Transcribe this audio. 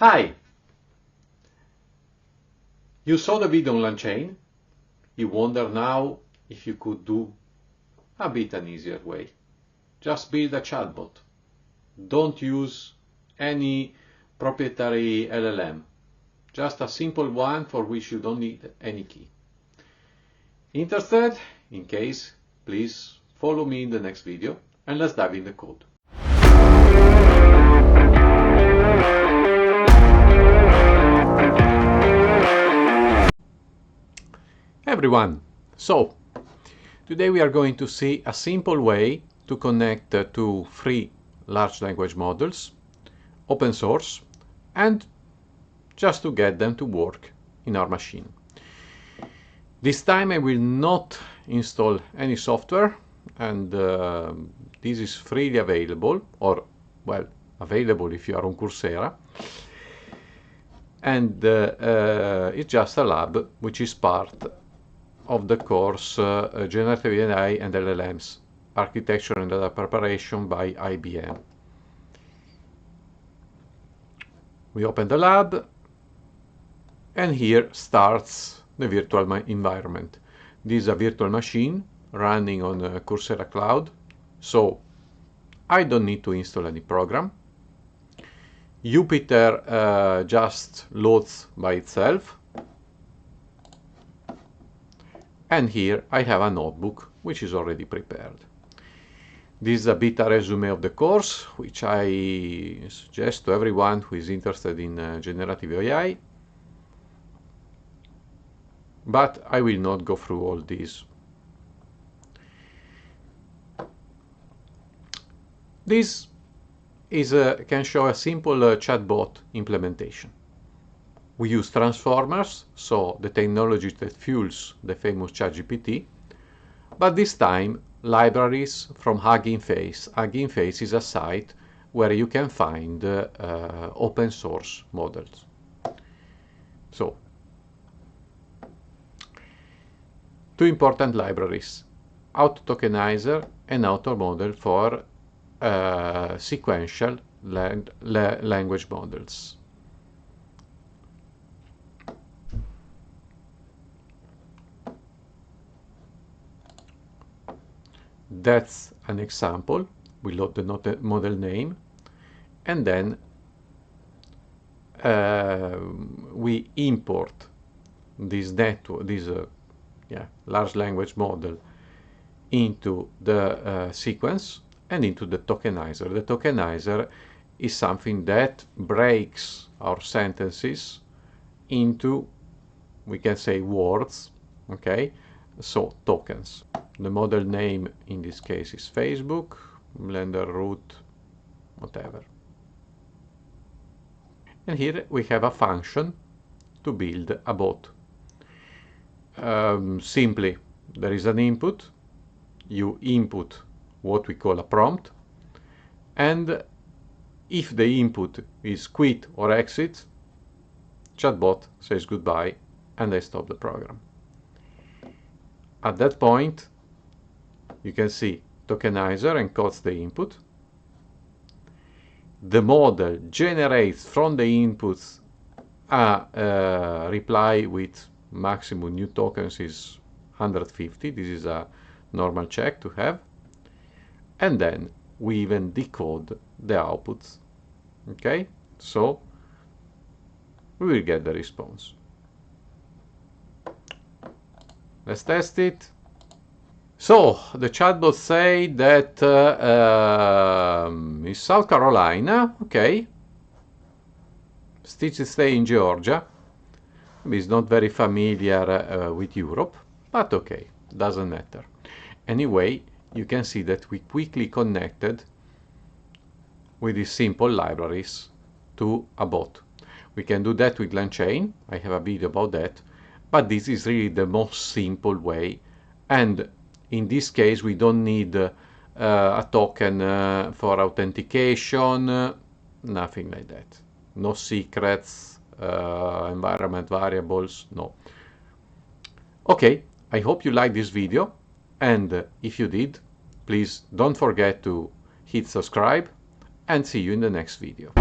Hi! You saw the video on LangChain. You wonder now if you could do a bit an easier way. Just build a chatbot. Don't use any proprietary LLM. Just a simple one for which you don't need any key. Interested? In case, please follow me in the next video and let's dive in the code. Everyone, so today we are going to see a simple way to connect to free large language models, open source, and just to get them to work in our machine. This time I will not install any software, and this is freely available, or well, available if you are on Coursera. And it's just a lab which is part of the course Generative AI and LLMs, Architecture and Data Preparation by IBM. We open the lab, and here starts the virtual environment. This is a virtual machine running on Coursera Cloud, so I don't need to install any program. Jupyter just loads by itself. And here I have a notebook which is already prepared. This is a beta resume of the course, which I suggest to everyone who is interested in generative AI. But I will not go through all these. This can show a simple chatbot implementation. We use transformers, so the technology that fuels the famous ChatGPT, but this time libraries from Hugging Face. Hugging Face is a site where you can find open source models. So, two important libraries, Auto-Tokenizer and Auto-Model for sequential language models. That's an example. We load the model name, and then we import this large language model into the sequence and into the tokenizer. The tokenizer is something that breaks our sentences into, we can say, words, okay? So tokens. The model name in this case is Facebook, Blender root, whatever. And here we have a function to build a bot. Simply, there is an input. You input what we call a prompt. And if the input is quit or exit, chatbot says goodbye and I stop the program. At that point, you can see tokenizer encodes the input. The model generates from the inputs a reply with maximum new tokens is 150. This is a normal check to have. And then we even decode the outputs. Okay, so we will get the response. Let's test it. So the chatbot say that is South Carolina, okay. Stitch stay in Georgia. He's not very familiar with Europe, but okay, doesn't matter. Anyway, you can see that we quickly connected with these simple libraries to a bot. We can do that with LangChain. I have a video about that. But this is really the most simple way, and in this case we don't need a token for authentication, nothing like that. No secrets, environment variables, no. Okay, I hope you liked this video, and if you did, please don't forget to hit subscribe, and see you in the next video.